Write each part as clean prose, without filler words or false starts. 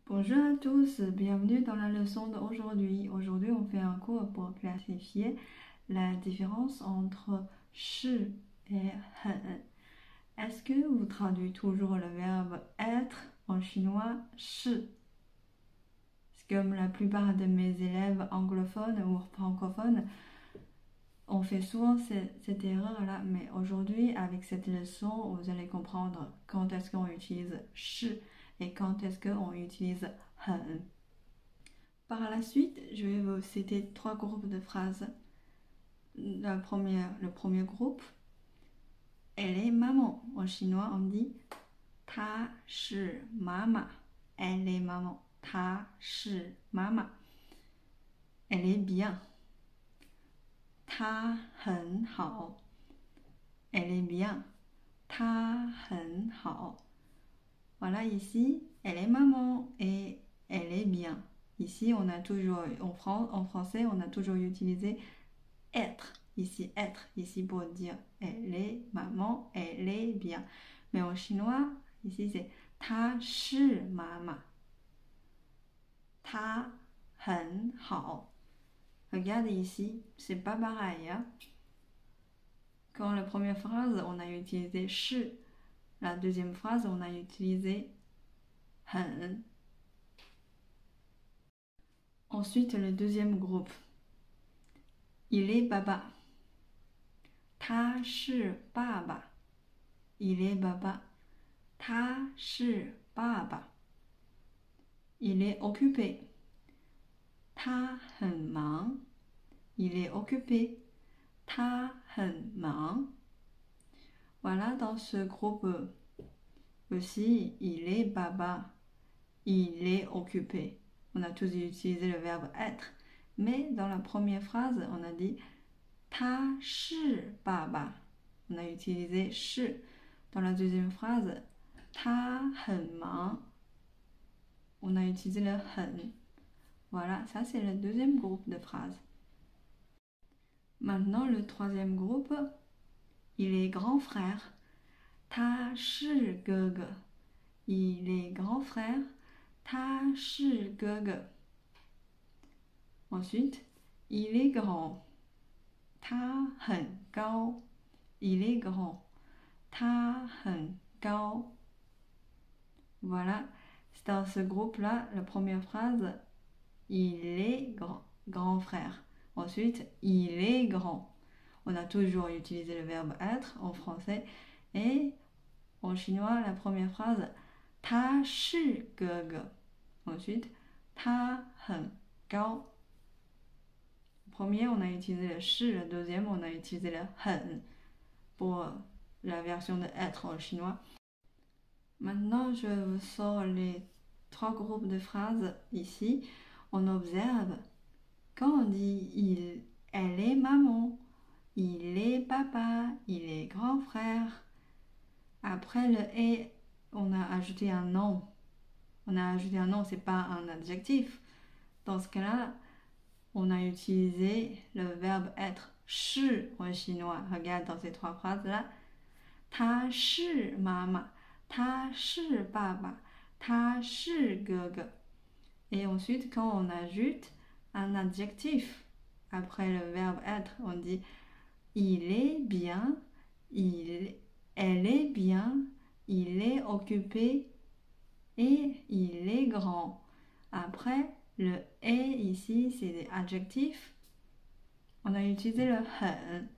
Bonjour à tous, bienvenue dans la leçon d'aujourd'hui. Aujourd'hui, on fait un cours pour classifier la différence entre shi et hen. Est-ce que vous traduisez toujours le verbe être en chinois shi? Comme la plupart de mes élèves anglophones ou francophones, on fait souvent cette erreur-là, mais aujourd'hui, avec cette leçon, vous allez comprendre quand est-ce qu'on utilise shi et quand est-ce qu'on utilise hen. Par la suite, je vais vous citer 3 groupes de phrases. Le premier groupe, elle est maman. En chinois, on dit ta shi mama. Elle est maman. Ta shi mama. Elle est bien. Ta hen hao. Elle est bien. Ta hen hao. Voilà, ici, elle est maman et elle est bien. Ici, on a toujours, en français, on a toujours utilisé être. Ici pour dire elle est maman, elle est bien. Mais en chinois, ici c'est ta shi mama. Ta hen hao. Regardez ici, c'est pas pareil. Hein? Quand la première phrase, on a utilisé shi. La deuxième phrase, on a utilisé hen. Ensuite, le deuxième groupe. Il est baba. Ta shi baba. Il est baba. Ta shi baba. Il est occupé. Ta hen mang. Il est occupé. Ta hen mang. Voilà, dans ce groupe aussi, il est baba. Il est occupé. On a tous utilisé le verbe être. Mais dans la première phrase, on a dit ta shi baba. On a utilisé shi. Dans la deuxième phrase, ta hen mang. On a utilisé le hen. Voilà, ça c'est le deuxième groupe de phrases. Maintenant, le troisième groupe, il est grand frère. Ta shi ge ge. Il est grand frère. Ta shi ge ge. Ensuite, il est grand. Ta hen gao. Il est grand. Ta hen gao. Voilà, c'est dans ce groupe-là, la première phrase, il est grand frère. Ensuite, il est grand. On a toujours utilisé le verbe être en français. Et en chinois, la première phrase, ta shi ge ge. Ensuite, ta hen gao. Le premier, on a utilisé le shi. Le deuxième, on a utilisé le hen pour la version de être en chinois. Maintenant, je vous sors les 3 groupes de phrases ici. On observe quand on dit elle est maman, il est papa, il est grand frère. Après le est, on a ajouté un nom. On a ajouté un nom, c'est pas un adjectif. Dans ce cas-là, on a utilisé le verbe être, shi en chinois. Regarde dans ces 3 phrases-là. Ta shi mama. Ta shi baba. Ta shi ge ge. Et ensuite, quand on ajoute un adjectif après le verbe être, on dit il est bien, elle est bien, il est occupé et il est grand. Après, le est ici, c'est des adjectifs. On a utilisé le hen.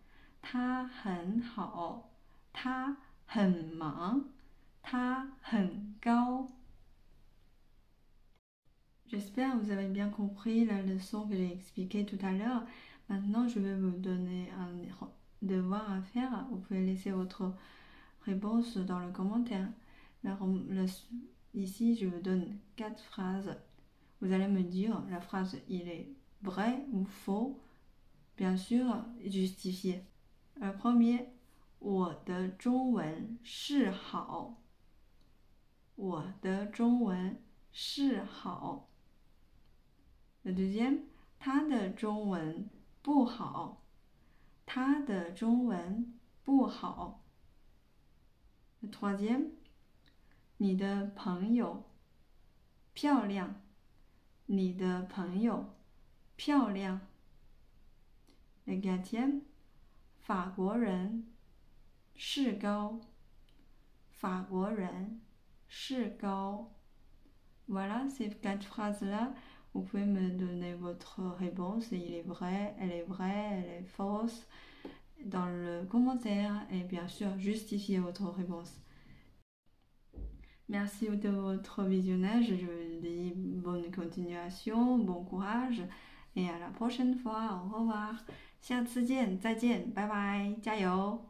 Ta hen hao. Ta hen mang. Ta hen gao. J'espère que vous avez bien compris la leçon que j'ai expliquée tout à l'heure. Maintenant, je vais vous donner un devoir à faire. Vous pouvez laisser votre réponse dans le commentaire. Ici, je vous donne 4 phrases. Vous allez me dire la phrase il est vrai ou faux. Bien sûr, justifié. Le premier, 我的中文是好。我的中文是好。Le deuxième, 他的中文不好。他的中文不好。Le troisième, 你的朋友漂亮，你的朋友漂亮。Le quatrième, 法国人是高，法国人是高。Voilà, ces 4 phrases-là, vous pouvez me donner votre réponse. Il est vrai, elle est fausse dans le commentaire et bien sûr justifiez votre réponse. Merci de votre visionnage. Je vous dis bonne continuation, bon courage et à la prochaine fois. Au revoir. 下次见，再见，拜拜，加油！